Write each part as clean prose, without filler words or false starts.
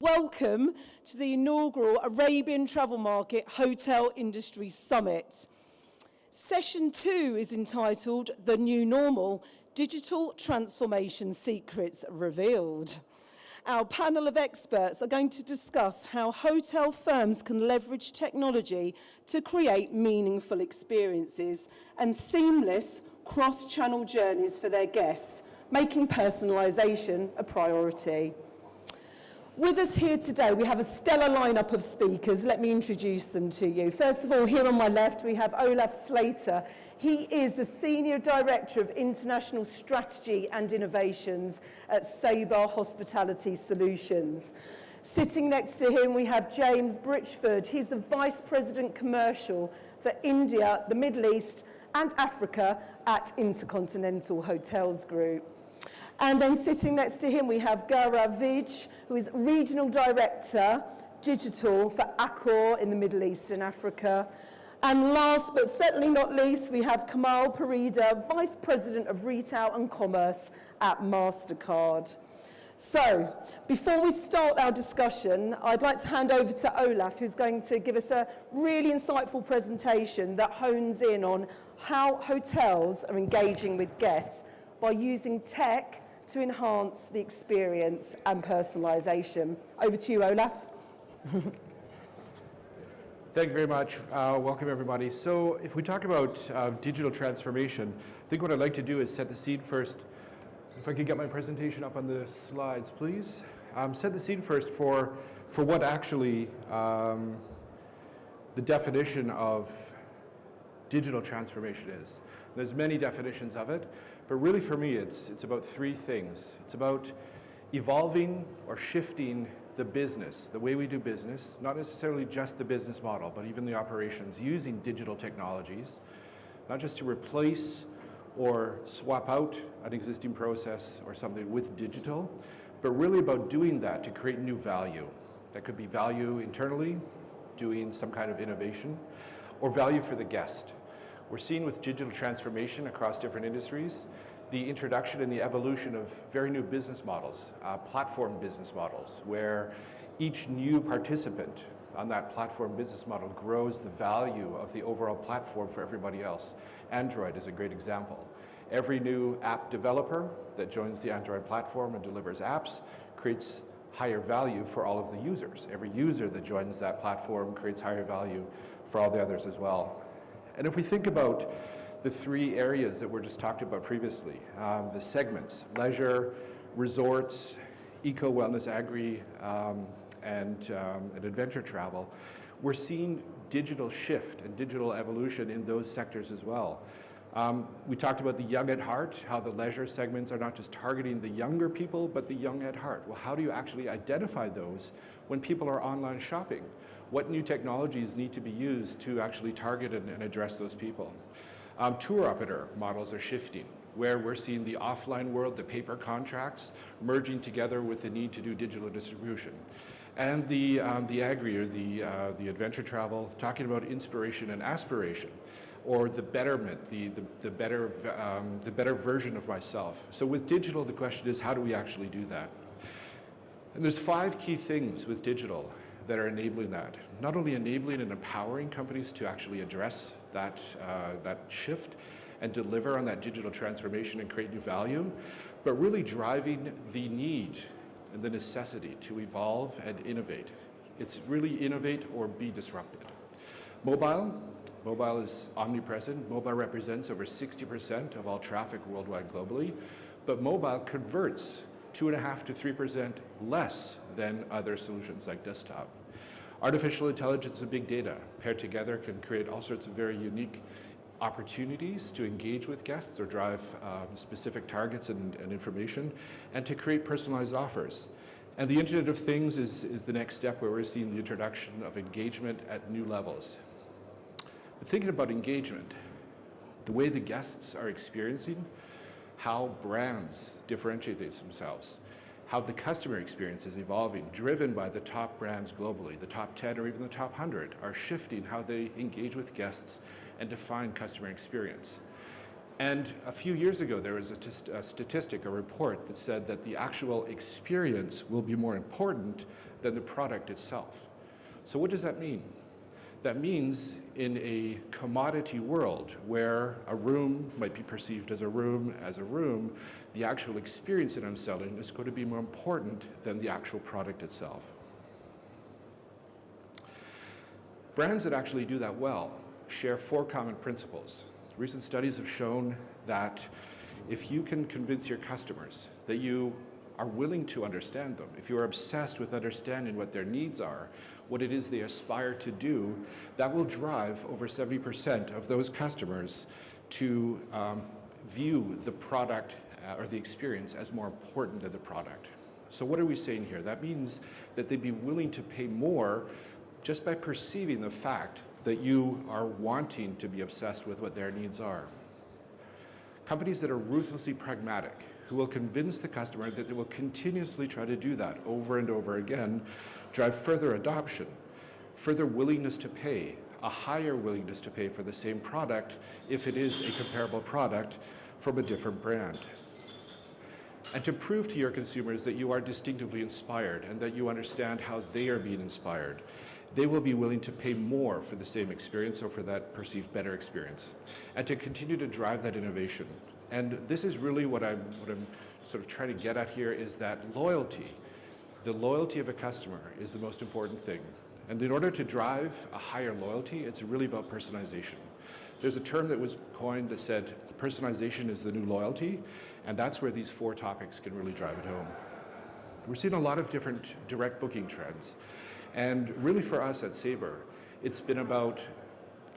Welcome to the inaugural Arabian Travel Market Hotel Industry Summit. Session 2 is entitled The New Normal, Digital Transformation Secrets Revealed. Our panel of experts are going to discuss how hotel firms can leverage technology to create meaningful experiences and seamless cross-channel journeys for their guests, making personalisation a priority. With us here today, we have a stellar lineup of speakers. Let me introduce them to you. First of all, here on my left, we have Olaf Slater. He is the Senior Director of International Strategy and Innovations at Sabre Hospitality Solutions. Sitting next to him, we have James Britchford. He's the Vice President Commercial for India, the Middle East and Africa at Intercontinental Hotels Group. And then sitting next to him, we have Gaurav Vij, who is Regional Director, Digital for Accor in the Middle East and Africa. And last but certainly not least, we have Kamal Parida, Vice President of Retail and Commerce at MasterCard. So, before we start our discussion, I'd like to hand over to Olaf, who's going to give us a really insightful presentation that hones in on how hotels are engaging with guests by using tech to enhance the experience and personalisation. Over to you, Olaf. Thank you very much. Welcome, everybody. So if we talk about digital transformation, I think what I'd like to do is set the scene first. If I could get my presentation up on the slides, please. Set the scene first for what actually the definition of digital transformation is. There's many definitions of it, but really for me it's about three things. It's about evolving or shifting the business, the way we do business, not necessarily just the business model, but even the operations, using digital technologies, not just to replace or swap out an existing process or something with digital, but really about doing that to create new value. That could be value internally, doing some kind of innovation, or value for the guest. We're seeing with digital transformation across different industries, the introduction and the evolution of very new business models, platform business models, where each new participant on that platform business model grows the value of the overall platform for everybody else. Android is a great example. Every new app developer that joins the Android platform and delivers apps creates higher value for all of the users. Every user that joins that platform creates higher value for all the others as well. And if we think about the three areas that were just talked about previously, the segments, leisure, resorts, eco-wellness, agri, and adventure travel, we're seeing digital shift and digital evolution in those sectors as well. We talked about the young at heart, how the leisure segments are not just targeting the younger people, but the young at heart. Well, how do you actually identify those when people are online shopping? What new technologies need to be used to actually target and address those people? Tour operator models are shifting, where we're seeing the offline world, the paper contracts, merging together with the need to do digital distribution. And the agri, or the adventure travel, talking about inspiration and aspiration, or the betterment, the better version of myself. So with digital, the question is, how do we actually do that? And there's 5 key things with digital that are enabling that. Not only enabling and empowering companies to actually address that shift and deliver on that digital transformation and create new value, but really driving the need and the necessity to evolve and innovate. It's really innovate or be disrupted. Mobile is omnipresent. Mobile represents over 60% of all traffic worldwide globally, but mobile converts 2.5% to 3% less than other solutions like desktop. Artificial intelligence and big data paired together can create all sorts of very unique opportunities to engage with guests or drive specific targets and information, and to create personalized offers. And the Internet of Things is the next step, where we're seeing the introduction of engagement at new levels. But thinking about engagement, the way the guests are experiencing how brands differentiate themselves, how the customer experience is evolving, driven by the top brands globally, the top 10 or even the top 100, are shifting how they engage with guests and define customer experience. And a few years ago, there was a statistic, a report that said that the actual experience will be more important than the product itself. So what does that mean? That means in a commodity world where a room might be perceived as a room, the actual experience that I'm selling is going to be more important than the actual product itself. Brands that actually do that well share 4 common principles. Recent studies have shown that if you can convince your customers that you are willing to understand them, if you are obsessed with understanding what their needs are, what it is they aspire to do, that will drive over 70% of those customers to view the product or the experience as more important than the product. So what are we saying here? That means that they'd be willing to pay more just by perceiving the fact that you are wanting to be obsessed with what their needs are. Companies that are ruthlessly pragmatic, who will convince the customer that they will continuously try to do that over and over again, drive further adoption, further willingness to pay, a higher willingness to pay for the same product if it is a comparable product from a different brand. And to prove to your consumers that you are distinctively inspired and that you understand how they are being inspired, they will be willing to pay more for the same experience or for that perceived better experience, and to continue to drive that innovation. And this is really what I'm sort of trying to get at here, is that loyalty, the loyalty of a customer is the most important thing. And in order to drive a higher loyalty, it's really about personalization. There's a term that was coined that said personalization is the new loyalty, and that's where these 4 topics can really drive it home. We're seeing a lot of different direct booking trends. And really for us at Sabre, it's been about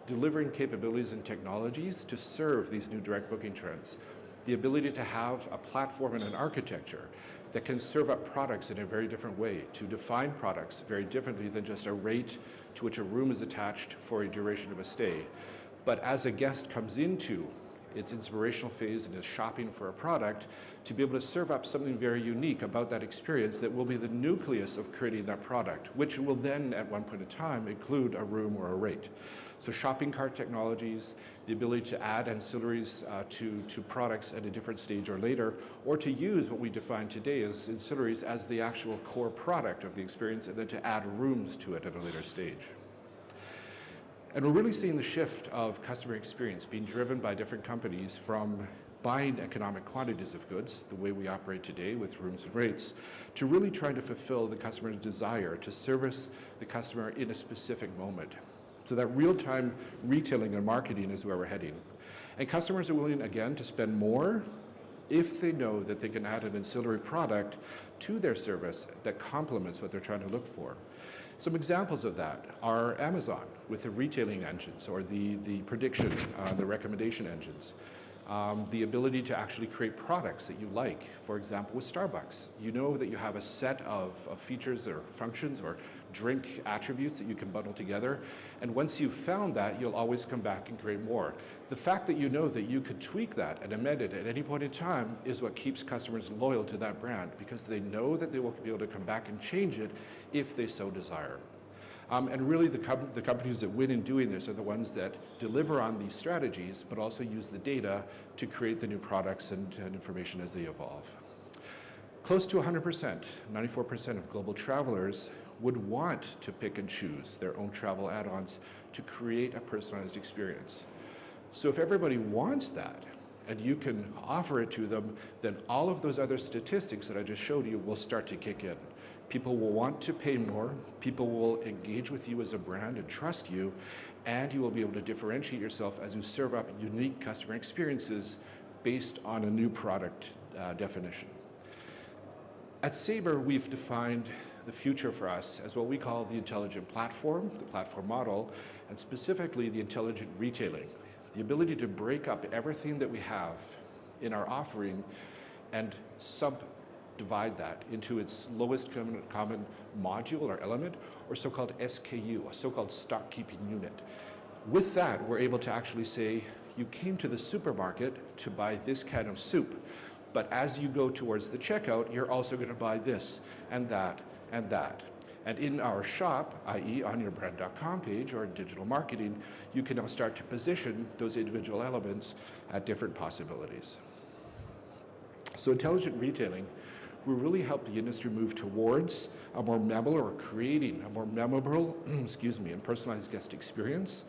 delivering capabilities and technologies to serve these new direct booking trends. The ability to have a platform and an architecture that can serve up products in a very different way, to define products very differently than just a rate to which a room is attached for a duration of a stay. But as a guest comes into its inspirational phase and is shopping for a product, to be able to serve up something very unique about that experience that will be the nucleus of creating that product, which will then at one point in time include a room or a rate. So shopping cart technologies, the ability to add ancillaries to products at a different stage or later, or to use what we define today as ancillaries as the actual core product of the experience, and then to add rooms to it at a later stage. And we're really seeing the shift of customer experience being driven by different companies from buying economic quantities of goods, the way we operate today with rooms and rates, to really trying to fulfill the customer's desire to service the customer in a specific moment. So that real-time retailing and marketing is where we're heading. And customers are willing, again, to spend more if they know that they can add an ancillary product to their service that complements what they're trying to look for. Some examples of that are Amazon with the retailing engines, or the prediction, the recommendation engines. The ability to actually create products that you like. For example, with Starbucks, you know that you have a set of features or functions or drink attributes that you can bundle together. And once you've found that, you'll always come back and create more. The fact that you know that you could tweak that and amend it at any point in time is what keeps customers loyal to that brand, because they know that they will be able to come back and change it if they so desire. And really the companies that win in doing this are the ones that deliver on these strategies, but also use the data to create the new products and information as they evolve. Close to 100%, 94% of global travelers would want to pick and choose their own travel add-ons to create a personalized experience. So if everybody wants that, and you can offer it to them, then all of those other statistics that I just showed you will start to kick in. People will want to pay more, people will engage with you as a brand and trust you, and you will be able to differentiate yourself as you serve up unique customer experiences based on a new product definition. At Sabre, we've defined the future for us as what we call the intelligent platform, the platform model, and specifically the intelligent retailing. The ability to break up everything that we have in our offering and subdivide that into its lowest common module or element, or so-called SKU, a so-called stock keeping unit. With that, we're able to actually say, you came to the supermarket to buy this can of soup, but as you go towards the checkout, you're also going to buy this and that and that. And in our shop, i.e. on your brand.com page or in digital marketing, you can now start to position those individual elements at different possibilities. So intelligent retailing will really help the industry move towards a more memorable, or creating a more memorable, and personalized guest experience,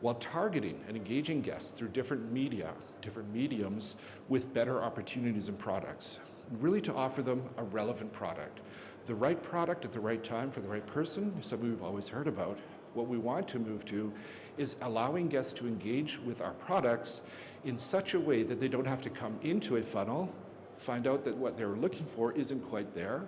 while targeting and engaging guests through different media, different mediums with better opportunities and products, really to offer them a relevant product. The right product at the right time for the right person is something we've always heard about. What we want to move to is allowing guests to engage with our products in such a way that they don't have to come into a funnel, find out that what they're looking for isn't quite there,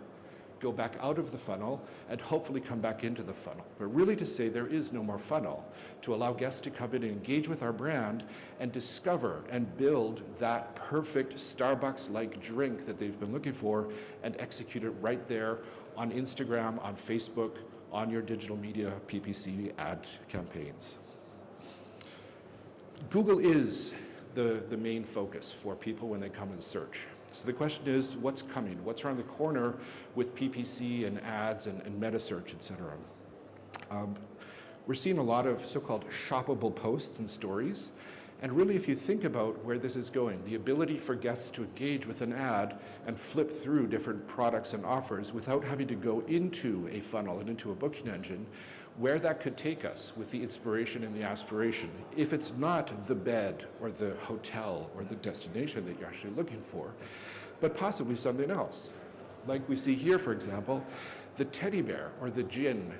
go back out of the funnel, and hopefully come back into the funnel. But really to say there is no more funnel, to allow guests to come in and engage with our brand and discover and build that perfect Starbucks-like drink that they've been looking for and execute it right there on Instagram, on Facebook, on your digital media PPC ad campaigns. Google is the main focus for people when they come and search. So the question is, what's coming? What's around the corner with PPC and ads and meta search, et cetera? We're seeing a lot of so-called shoppable posts and stories. And really, if you think about where this is going, the ability for guests to engage with an ad and flip through different products and offers without having to go into a funnel and into a booking engine, where that could take us with the inspiration and the aspiration, if it's not the bed or the hotel or the destination that you're actually looking for, but possibly something else. Like we see here, for example, the teddy bear or the gin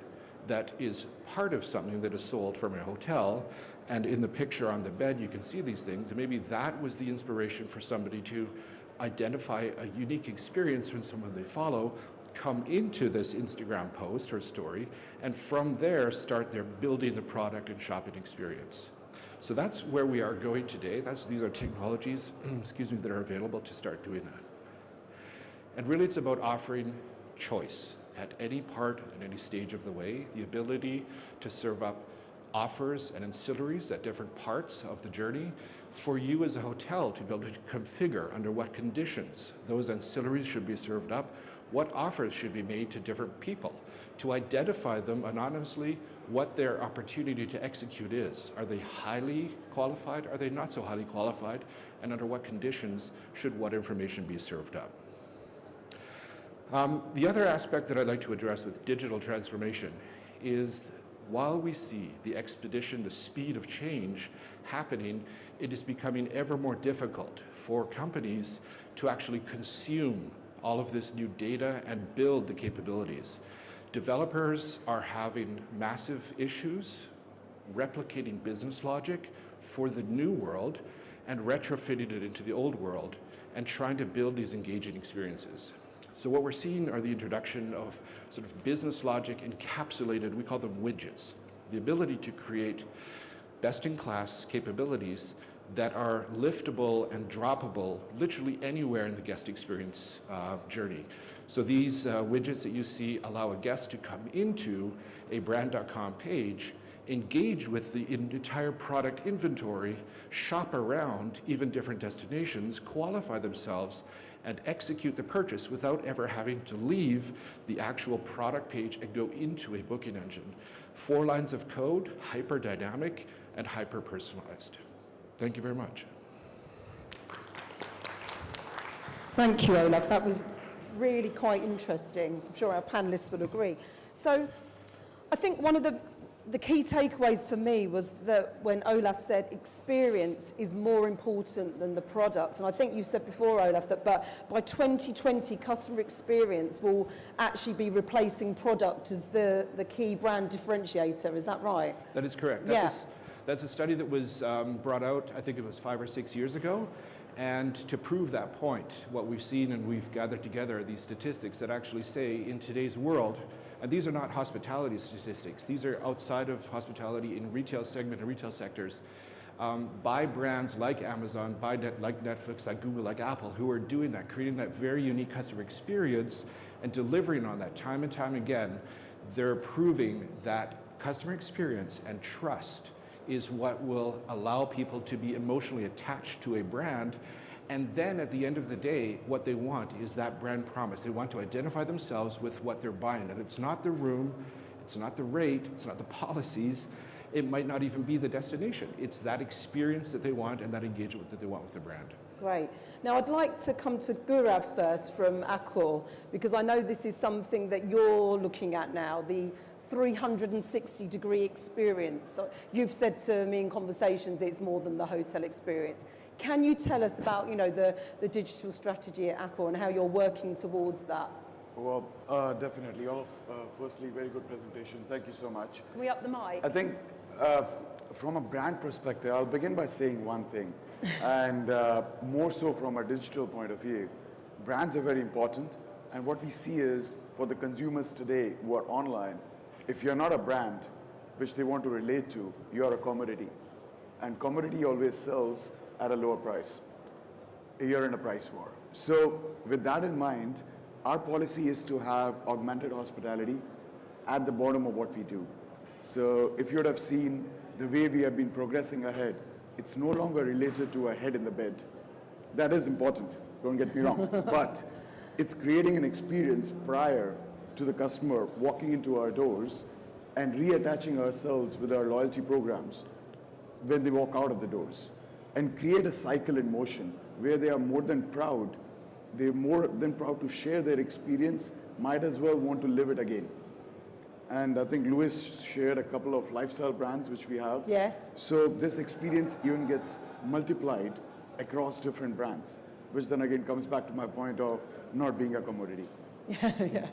that is part of something that is sold from a hotel, and in the picture on the bed you can see these things, and maybe that was the inspiration for somebody to identify a unique experience when someone they follow come into this Instagram post or story, and from there start their building the product and shopping experience. So that's where we are going today. These are technologies, that are available to start doing that. And really it's about offering choice at any part and any stage of the way, the ability to serve up offers and ancillaries at different parts of the journey for you as a hotel to be able to configure under what conditions those ancillaries should be served up, what offers should be made to different people, to identify them anonymously, what their opportunity to execute is. Are they highly qualified? Are they not so highly qualified? And under what conditions should what information be served up? The other aspect that I'd like to address with digital transformation is, while we see the expedition, the speed of change happening, it is becoming ever more difficult for companies to actually consume all of this new data and build the capabilities. Developers are having massive issues replicating business logic for the new world and retrofitting it into the old world and trying to build these engaging experiences. So what we're seeing are the introduction of sort of business logic encapsulated, we call them widgets, the ability to create best-in-class capabilities that are liftable and droppable literally anywhere in the guest experience journey. So these widgets that you see allow a guest to come into a brand.com page, engage with the entire product inventory, shop around even different destinations, qualify themselves, and execute the purchase without ever having to leave the actual product page and go into a booking engine. 4 lines of code, hyper-dynamic, and hyper-personalized. Thank you very much. Thank you, Olaf. That was really quite interesting. I'm sure our panelists will agree. So I think one of the key takeaways for me was that when Olaf said experience is more important than the product, and I think you said before, Olaf, that by 2020 customer experience will actually be replacing product as the key brand differentiator. Is that right? That is correct. That's a study that was brought out, I think it was 5 or 6 years ago. And to prove that point, what we've seen and we've gathered together are these statistics that actually say in today's world, and these are not hospitality statistics, these are outside of hospitality in retail segment and retail sectors, by brands like Amazon, like Netflix, like Google, like Apple, who are doing that, creating that very unique customer experience and delivering on that time and time again. They're proving that customer experience and trust is what will allow people to be emotionally attached to a brand And then at the end of the day, what they want is that brand promise. They want to identify themselves with what they're buying. And it's not the room, it's not the rate, it's not the policies, it might not even be the destination. It's that experience that they want and that engagement that they want with the brand. Great. Now I'd like to come to Gaurav first from Accor, because I know this is something that you're looking at now, the 360-degree experience. So you've said to me in conversations it's more than the hotel experience. Can you tell us about, the digital strategy at Accor and how you're working towards that? Well, definitely. Firstly, very good presentation. Thank you so much. Can we up the mic? I think from a brand perspective, I'll begin by saying one thing, and more so from a digital point of view. Brands are very important, and what we see is for the consumers today who are online, if you're not a brand which they want to relate to, you're a commodity. And commodity always sells at a lower price. You're in a price war. So with that in mind, our policy is to have augmented hospitality at the bottom of what we do. So if you would have seen the way we have been progressing ahead, it's no longer related to a head in the bed. That is important, don't get me wrong. But it's creating an experience prior to the customer walking into our doors and reattaching ourselves with our loyalty programs when they walk out of the doors, and create a cycle in motion where they are more than proud. They're more than proud to share their experience, might as well want to live it again. And I think Louis shared a couple of lifestyle brands which we have. Yes. So this experience even gets multiplied across different brands, which then again comes back to my point of not being a commodity. Yeah.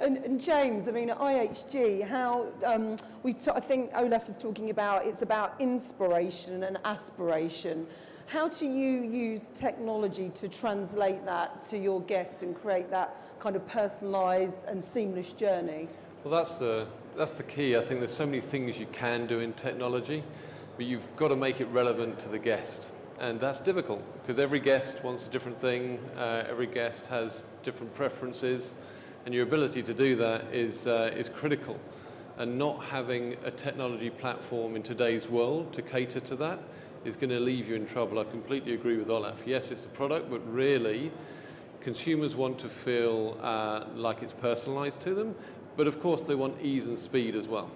And James, I mean, at IHG, how I think Olaf was talking about, it's about inspiration and aspiration. How do you use technology to translate that to your guests and create that kind of personalised and seamless journey? Well, that's the key. I think there's so many things you can do in technology, but you've got to make it relevant to the guest. And that's difficult because every guest wants a different thing. Every guest has different preferences, and your ability to do that is critical. And not having a technology platform in today's world to cater to that is going to leave you in trouble. I completely agree with Olaf. Yes, it's the product, but really, consumers want to feel like it's personalised to them. But of course, they want ease and speed as well.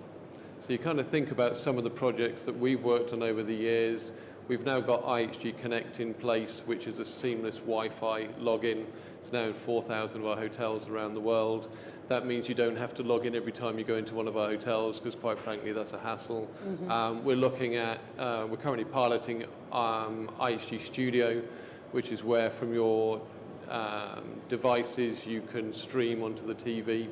So you kind of think about some of the projects that we've worked on over the years. We've now got IHG Connect in place, which is a seamless Wi-Fi login. It's now in 4,000 of our hotels around the world. That means you don't have to log in every time you go into one of our hotels, because quite frankly, that's a hassle. Mm-hmm. We're currently piloting IHG Studio, which is where from your devices you can stream onto the TV.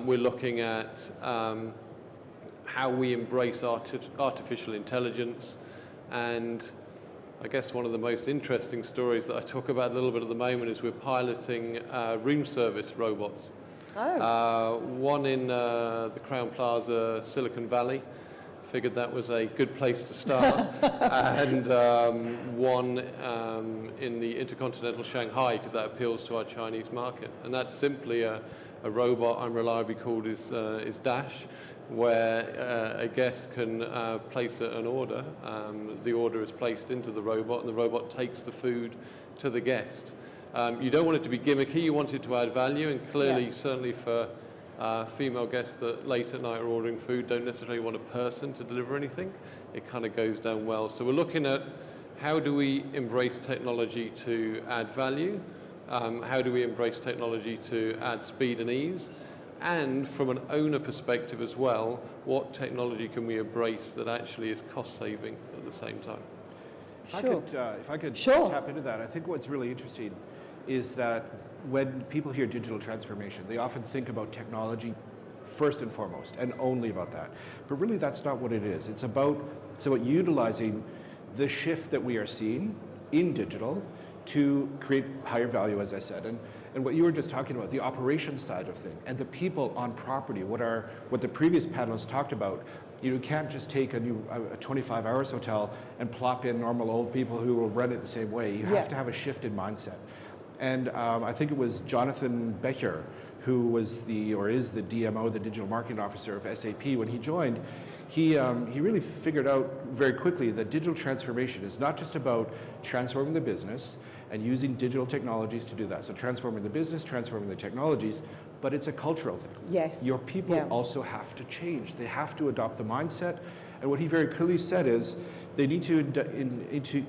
We're looking at how we embrace artificial intelligence. And I guess one of the most interesting stories that I talk about a little bit at the moment is we're piloting room service robots. Oh. One in the Crowne Plaza, Silicon Valley. Figured that was a good place to start. And one in the Intercontinental Shanghai, because that appeals to our Chinese market. And that's simply a robot I'm reliably called is Dash, where a guest can place an order. The order is placed into the robot, and the robot takes the food to the guest. You don't want it to be gimmicky, you want it to add value, and clearly, certainly for female guests that late at night are ordering food don't necessarily want a person to deliver anything, it kind of goes down well. So we're looking at how do we embrace technology to add value, how do we embrace technology to add speed and ease, and from an owner perspective as well, what technology can we embrace that actually is cost saving at the same time? If I could tap into that, I think what's really interesting is that when people hear digital transformation, they often think about technology first and foremost, and only about that. But really, that's not what it is. It's about utilizing the shift that we are seeing in digital to create higher value, as I said. And what you were just talking about, the operations side of things, and the people on property, what the previous panelists talked about. You can't just take a 25 hours hotel and plop in normal old people who will run it the same way. You have to have a shift in mindset. And I think it was Jonathan Becher who is the DMO, the Digital Marketing Officer of SAP. When he joined, he really figured out very quickly that digital transformation is not just about transforming the business and using digital technologies to do that. So transforming the business, transforming the technologies, but it's a cultural thing. Yes. Your people Yeah. also have to change. They have to adopt the mindset. And what he very clearly said is they need to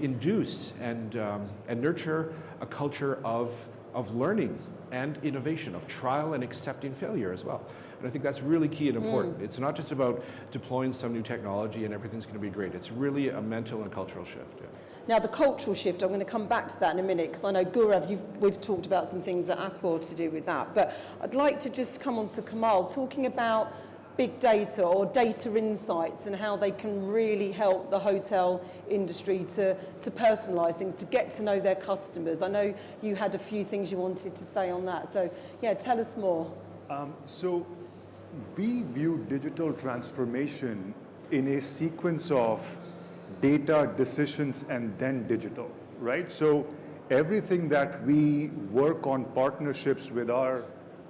induce and nurture a culture of learning and innovation, of trial and accepting failure as well. And I think that's really key and important. It's not just about deploying some new technology and everything's going to be great. It's really a mental and cultural shift. Yeah. Now, the cultural shift, I'm going to come back to that in a minute, because I know, Gaurav, we've talked about some things at Accor to do with that. But I'd like to just come on to Kamal, talking about big data or data insights and how they can really help the hotel industry to personalise things, to get to know their customers. I know you had a few things you wanted to say on that. So, yeah, tell us more. So we view digital transformation in a sequence of data, decisions, and then digital, right? So everything that we work on partnerships with our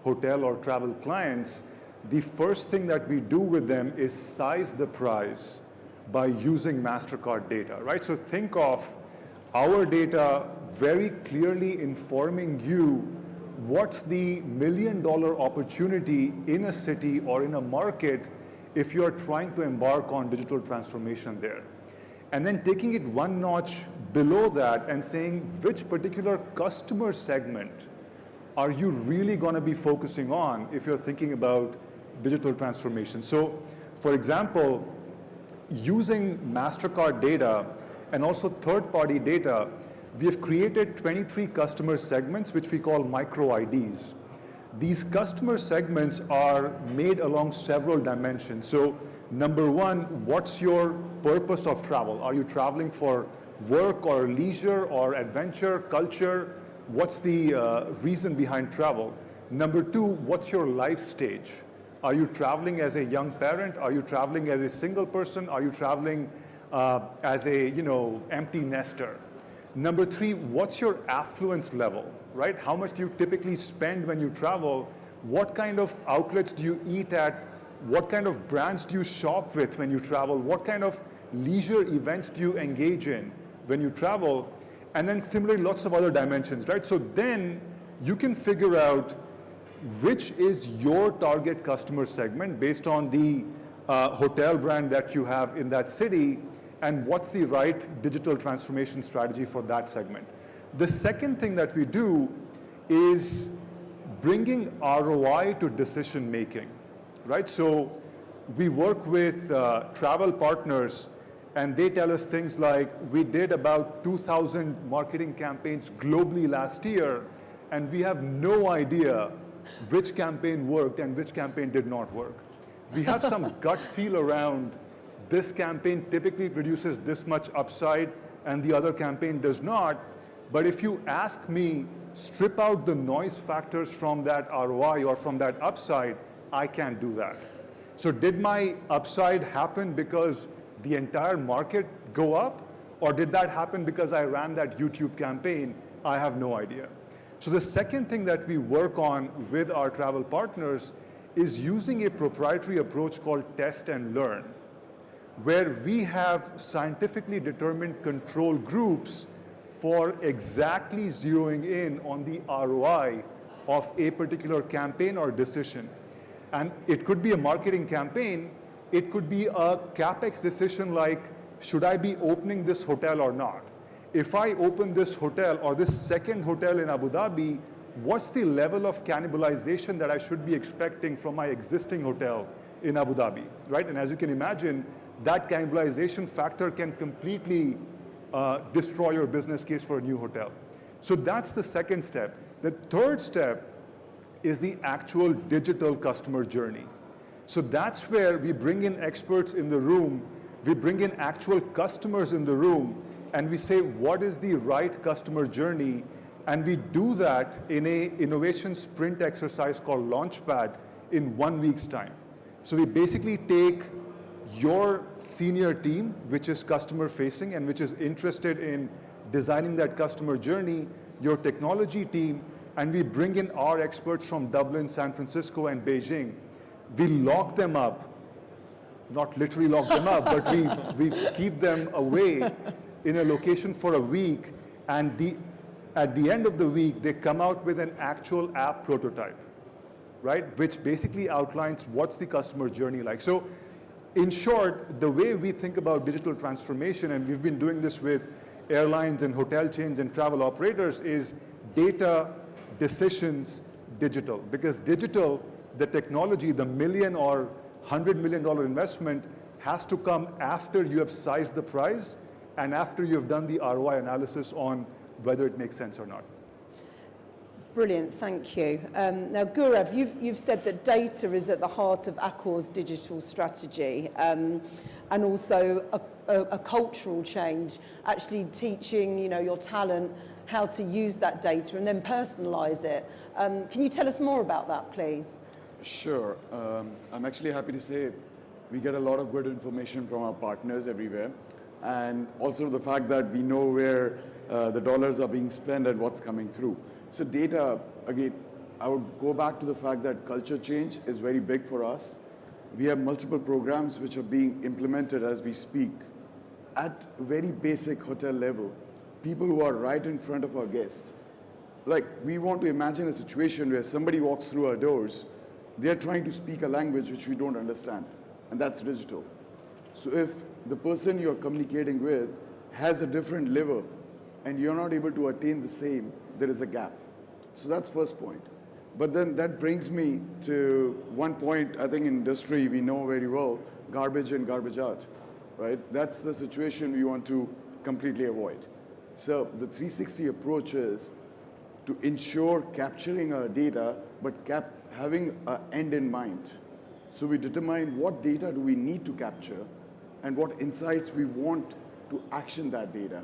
hotel or travel clients, the first thing that we do with them is size the prize by using MasterCard data, right? So think of our data very clearly informing you what's the $1 million opportunity in a city or in a market if you're trying to embark on digital transformation there. And then taking it one notch below that and saying which particular customer segment are you really going to be focusing on if you're thinking about digital transformation. So, for example, using MasterCard data and also third-party data, we have created 23 customer segments, which we call micro IDs. These customer segments are made along several dimensions. So, number one, what's your purpose of travel? Are you traveling for work or leisure or adventure, culture? What's the reason behind travel? Number two, what's your life stage? Are you traveling as a young parent? Are you traveling as a single person? Are you traveling as a, empty nester? Number three, what's your affluence level, right? How much do you typically spend when you travel? What kind of outlets do you eat at? What kind of brands do you shop with when you travel? What kind of leisure events do you engage in when you travel? And then similarly, lots of other dimensions, right? So then you can figure out which is your target customer segment based on the hotel brand that you have in that city, and what's the right digital transformation strategy for that segment. The second thing that we do is bringing ROI to decision making, right? So we work with travel partners, and they tell us things like, we did about 2,000 marketing campaigns globally last year, and we have no idea which campaign worked and which campaign did not work. We have some gut feel around this campaign typically produces this much upside and the other campaign does not. But if you ask me, strip out the noise factors from that ROI or from that upside, I can't do that. So did my upside happen because the entire market go up? Or did that happen because I ran that YouTube campaign? I have no idea. So the second thing that we work on with our travel partners is using a proprietary approach called test and learn, where we have scientifically determined control groups for exactly zeroing in on the ROI of a particular campaign or decision. And it could be a marketing campaign, it could be a CapEx decision like, should I be opening this hotel or not? If I open this hotel or this second hotel in Abu Dhabi, what's the level of cannibalization that I should be expecting from my existing hotel in Abu Dhabi, right? And as you can imagine, that cannibalization factor can completely destroy your business case for a new hotel. So that's the second step. The third step is the actual digital customer journey. So that's where we bring in experts in the room, we bring in actual customers in the room, and we say, what is the right customer journey? And we do that in an innovation sprint exercise called Launchpad in 1 week's time. So we basically take your senior team, which is customer facing and which is interested in designing that customer journey, your technology team, and we bring in our experts from Dublin, San Francisco, and Beijing. We lock them up not literally lock them up, but we keep them away in a location for a week, and at the end of the week, they come out with an actual app prototype, right? Which basically outlines what's the customer journey like. So in short, the way we think about digital transformation, and we've been doing this with airlines and hotel chains and travel operators, is data, decisions, digital. Because digital, the technology, the $1 million or $100 million investment has to come after you have sized the price and after you've done the ROI analysis on whether it makes sense or not. Brilliant, thank you. Now, Gaurav, you've said that data is at the heart of Accor's digital strategy, and also a cultural change, actually teaching, your talent how to use that data and then personalize it. Can you tell us more about that, please? Sure. I'm actually happy to say we get a lot of good information from our partners everywhere, and also the fact that we know where the dollars are being spent and what's coming through. So data, again, I would go back to the fact that culture change is very big for us. We have multiple programs which are being implemented as we speak. At very basic hotel level, people who are right in front of our guests. Like, we want to imagine a situation where somebody walks through our doors, they're trying to speak a language which we don't understand, and that's digital. So if the person you're communicating with has a different level and you're not able to attain the same, there is a gap. So that's first point. But then that brings me to one point, I think in industry we know very well, garbage in, garbage out, right? That's the situation we want to completely avoid. So the 360 approach is to ensure capturing our data, but having an end in mind. So we determine what data do we need to capture and what insights we want to action that data.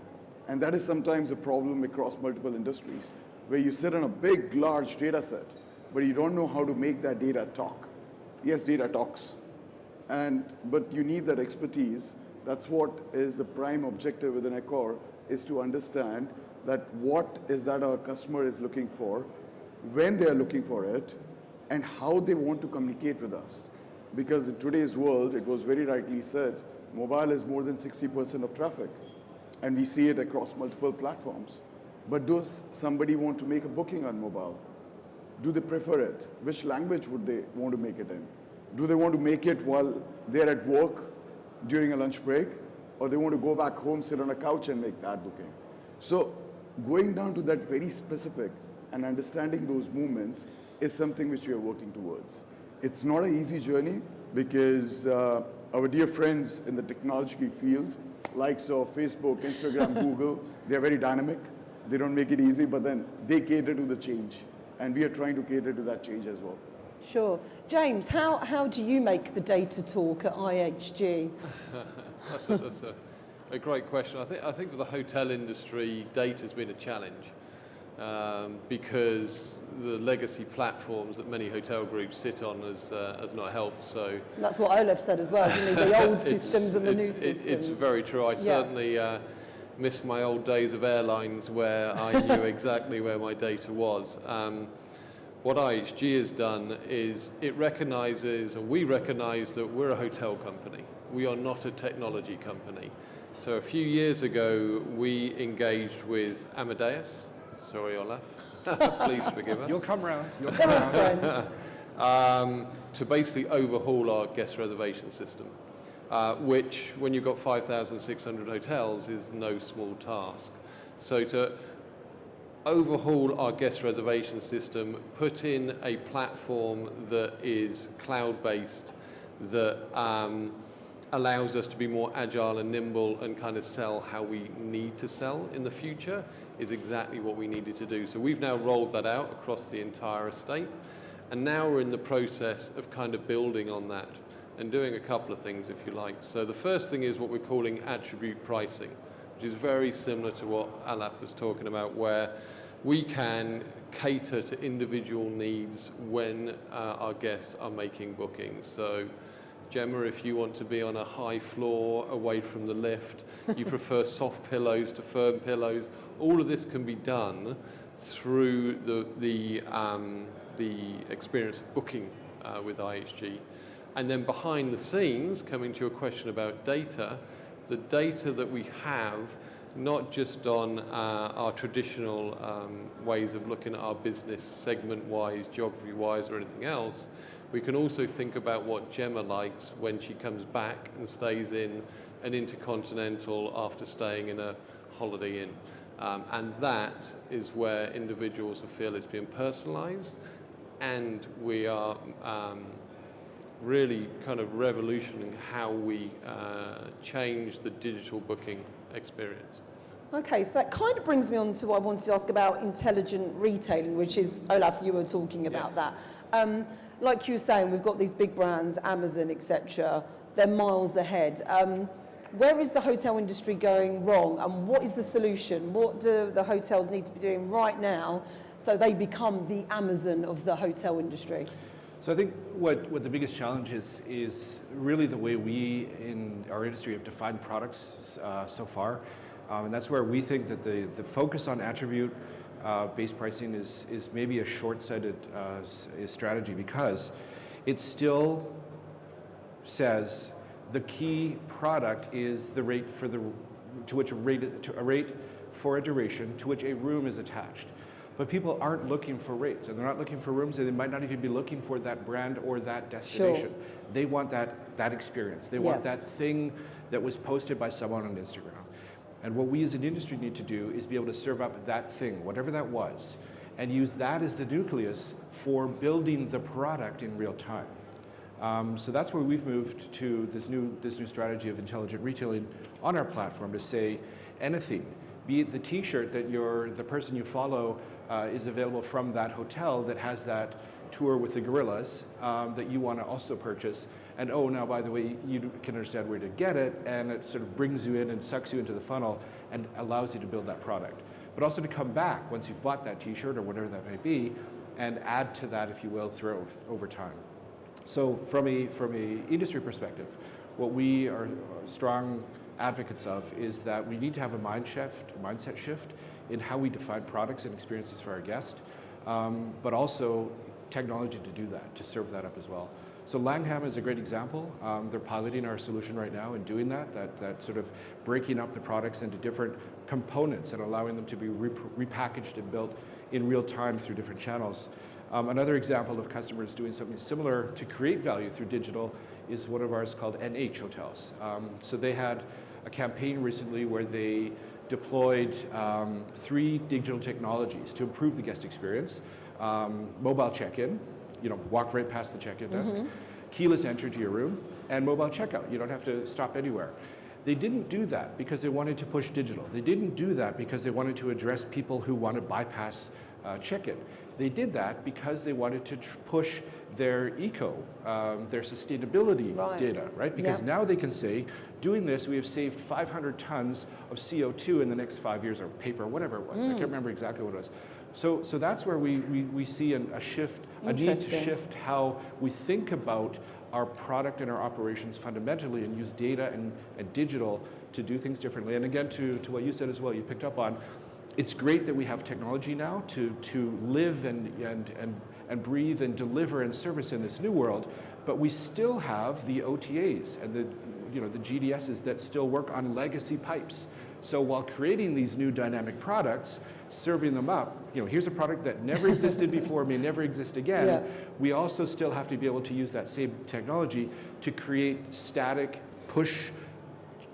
And that is sometimes a problem across multiple industries, where you sit on a big, large data set, but you don't know how to make that data talk. Yes, data talks, but you need that expertise. That's what is the prime objective within Accor, is to understand that what is that our customer is looking for, when they are looking for it, and how they want to communicate with us. Because in today's world, it was very rightly said, mobile is more than 60% of traffic. And we see it across multiple platforms. But does somebody want to make a booking on mobile? Do they prefer it? Which language would they want to make it in? Do they want to make it while they're at work during a lunch break? Or they want to go back home, sit on a couch and make that booking? So going down to that very specific and understanding those movements is something which we are working towards. It's not an easy journey because our dear friends in the technology field, likes of Facebook, Instagram, Google, they're very dynamic. They don't make it easy, but then they cater to the change. And we are trying to cater to that change as well. Sure. James, how do you make the data talk at IHG? That's a great question. I think for the hotel industry, data's been a challenge because the legacy platforms that many hotel groups sit on has not helped. So and that's what Olaf said as well, didn't he? The old systems and the new systems. It's very true. I certainly miss my old days of airlines where I knew exactly where my data was. What IHG has done is it recognizes, and we recognize, that we're a hotel company. We are not a technology company. So a few years ago, we engaged with Amadeus. Sorry, Olaf. Please forgive us. You'll come round. You'll They're come all round. friends. To basically overhaul our guest reservation system, which, when you've got 5,600 hotels, is no small task. So to overhaul our guest reservation system, put in a platform that is cloud-based, that allows us to be more agile and nimble and kind of sell how we need to sell in the future, is exactly what we needed to do. So we've now rolled that out across the entire estate, and now we're in the process of kind of building on that and doing a couple of things, if you like. So the first thing is what we're calling attribute pricing, which is very similar to what Alaf was talking about, where we can cater to individual needs when our guests are making bookings. So Gemma, if you want to be on a high floor away from the lift, you prefer soft pillows to firm pillows, all of this can be done through the experience of booking with IHG. And then behind the scenes, coming to your question about data, the data that we have, not just on our traditional ways of looking at our business segment-wise, geography-wise, or anything else, we can also think about what Gemma likes when she comes back and stays in an intercontinental after staying in a Holiday Inn. And that is where individuals feel it's being personalized, and we are really kind of revolutioning how we change the digital booking experience. Okay, so that kind of brings me on to what I wanted to ask about intelligent retailing, which is, Olaf, you were talking about that. Like you were saying, we've got these big brands, Amazon, etc. They're miles ahead. Where is the hotel industry going wrong, and what is the solution? What do the hotels need to be doing right now so they become the Amazon of the hotel industry? So I think what the biggest challenge is really the way we in our industry have defined products so far. And that's where we think that the focus on attribute-based pricing is maybe a short-sighted strategy, because it still says the key product is the rate for a rate for a duration to which a room is attached. But people aren't looking for rates, and they're not looking for rooms, and they might not even be looking for that brand or that destination. Sure. They want that experience. They want that thing that was posted by someone on Instagram. And what we as an industry need to do is be able to serve up that thing, whatever that was, and use that as the nucleus for building the product in real time. So that's where we've moved to this new strategy of intelligent retailing on our platform, to say anything, be it the T-shirt that the person you follow is available from that hotel that has that tour with the gorillas that you want to also purchase. And oh, now by the way, you can understand where to get it, and it sort of brings you in and sucks you into the funnel and allows you to build that product. But also to come back once you've bought that T-shirt or whatever that may be, and add to that, if you will, over time. So from a industry perspective, what we are strong advocates of is that we need to have a mindset shift in how we define products and experiences for our guests, but also technology to do that, to serve that up as well. So Langham is a great example. They're piloting our solution right now and doing that sort of breaking up the products into different components and allowing them to be repackaged and built in real time through different channels. Another example of customers doing something similar to create value through digital is one of ours called NH Hotels. So they had a campaign recently where they deployed 3 digital technologies to improve the guest experience. Mobile check-in, walk right past the check-in desk, keyless entry to your room, and mobile checkout. You don't have to stop anywhere. They didn't do that because they wanted to push digital. They didn't do that because they wanted to address people who want to bypass check-in. They did that because they wanted to push their their sustainability data, right? Because now they can say, doing this, we have saved 500 tons of CO2 in the next 5 years, or paper, whatever it was. I can't remember exactly what it was. So that's where we see a shift, a need to shift how we think about our product and our operations fundamentally, and use data and digital to do things differently. And again, to what you said as well, you picked up on, it's great that we have technology now to live and breathe and deliver and service in this new world, but we still have the OTAs and the GDSs that still work on legacy pipes. So while creating these new dynamic products, serving them up, here's a product that never existed before, may never exist again, we also still have to be able to use that same technology to create static, push,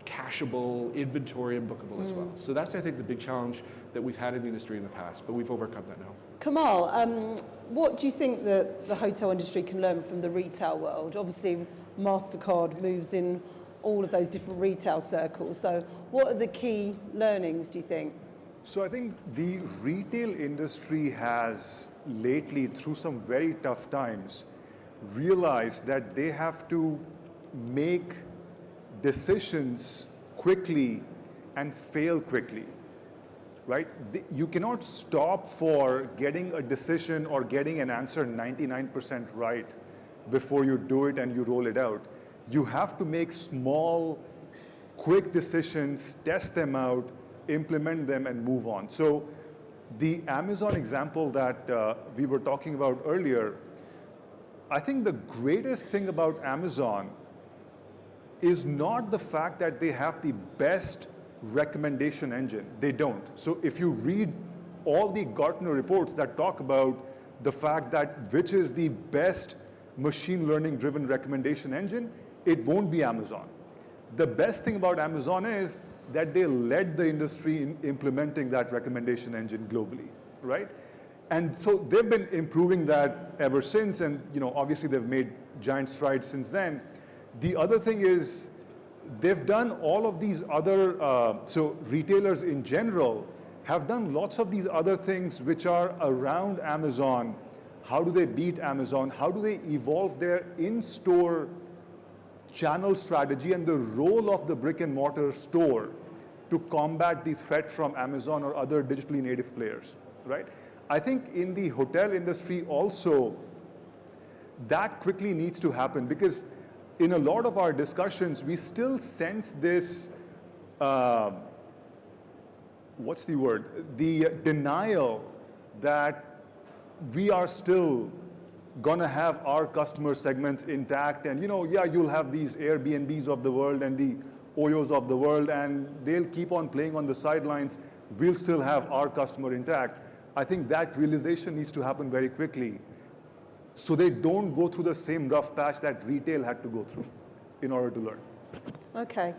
cacheable inventory and bookable as well. So that's, I think, the big challenge that we've had in the industry in the past, but we've overcome that now. Kamal, what do you think that the hotel industry can learn from the retail world? Obviously, MasterCard moves in all of those different retail circles. So what are the key learnings, do you think? So I think the retail industry has lately, through some very tough times, realized that they have to make decisions quickly and fail quickly, right? You cannot stop for getting a decision or getting an answer 99% right before you do it and you roll it out. You have to make small, quick decisions, test them out, implement them, and move on. So the Amazon example that we were talking about earlier, I think the greatest thing about Amazon is not the fact that they have the best recommendation engine. They don't. So if you read all the Gartner reports that talk about the fact that which is the best machine learning driven recommendation engine, it won't be Amazon. The best thing about Amazon is that they led the industry in implementing that recommendation engine globally, right? And so they've been improving that ever since, and obviously they've made giant strides since then. The other thing is they've done all of these other, so retailers in general have done lots of these other things which are around Amazon. How do they beat Amazon? How do they evolve their in-store channel strategy and the role of the brick and mortar store to combat the threat from Amazon or other digitally native players, right? I think in the hotel industry also, that quickly needs to happen, because in a lot of our discussions, we still sense this, what's the word? The denial that we are still gonna have our customer segments intact, and yeah, you'll have these Airbnbs of the world and the Oyos of the world, and they'll keep on playing on the sidelines. We'll still have our customer intact. I think that realization needs to happen very quickly, so they don't go through the same rough patch that retail had to go through in order to learn. Okay.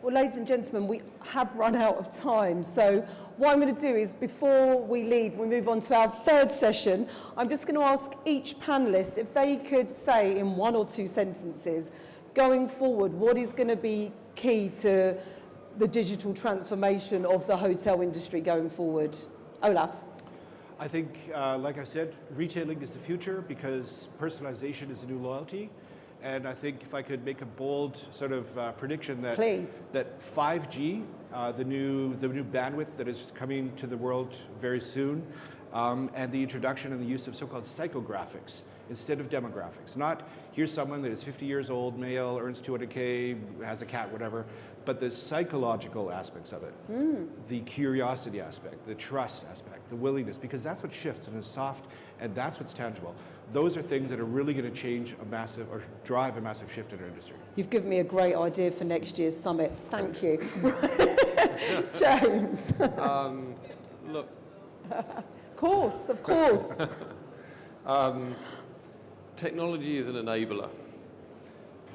Well, ladies and gentlemen, we have run out of time. So what I'm going to do is, before we leave, we move on to our third session, I'm just going to ask each panelist if they could say in 1 or 2 sentences, going forward, what is going to be key to the digital transformation of the hotel industry going forward? Olaf. I think, like I said, retailing is the future because personalization is the new loyalty. And I think if I could make a bold sort of prediction that Please. that 5G, the new bandwidth that is coming to the world very soon, and the introduction and the use of so-called psychographics instead of demographics. Not here's someone that is 50 years old, male, earns 200K, has a cat, whatever, but the psychological aspects of it, the curiosity aspect, the trust aspect, the willingness, because that's what shifts and is soft, and that's what's tangible. Those are things that are really going to change a massive, or drive a massive shift in our industry. You've given me a great idea for next year's summit. Thank you. James. Look. Of course. Technology is an enabler,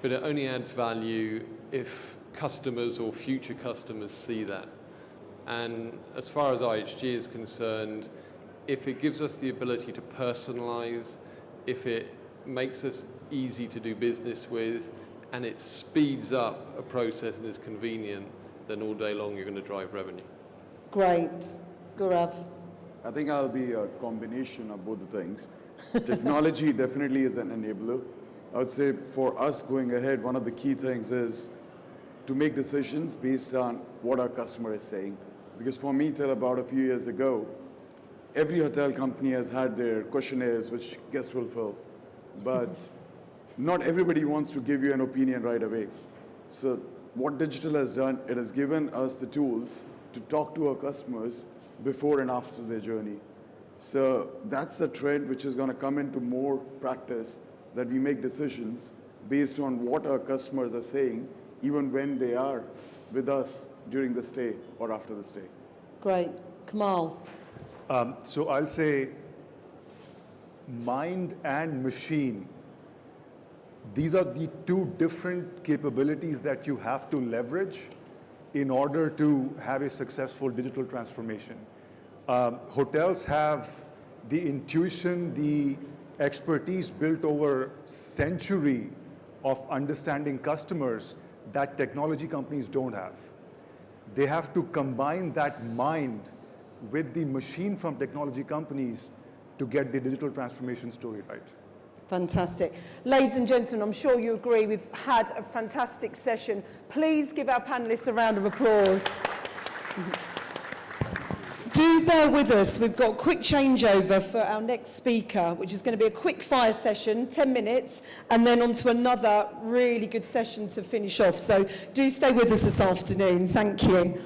but it only adds value if customers or future customers see that. And as far as IHG is concerned, if it gives us the ability to personalize, if it makes us easy to do business with, and it speeds up a process and is convenient, then all day long you're going to drive revenue. Great. Gaurav. I think I'll be a combination of both the things. Technology definitely is an enabler. I would say for us going ahead, one of the key things is to make decisions based on what our customer is saying. Because for me, till about a few years ago, every hotel company has had their questionnaires which guests will fill. But not everybody wants to give you an opinion right away. So what digital has done, it has given us the tools to talk to our customers before and after their journey. So that's a trend which is going to come into more practice, that we make decisions based on what our customers are saying, even when they are with us during the stay or after the stay. Great. Kamal. So I'll say mind and machine. These are the 2 different capabilities that you have to leverage in order to have a successful digital transformation. Hotels have the intuition, the expertise built over century of understanding customers that technology companies don't have. They have to combine that mind with the machine from technology companies to get the digital transformation story right. Fantastic. Ladies and gentlemen, I'm sure you agree we've had a fantastic session. Please give our panelists a round of applause. Do bear with us. We've got a quick changeover for our next speaker, which is going to be a quick fire session, 10 minutes, and then on to another really good session to finish off. So do stay with us this afternoon. Thank you.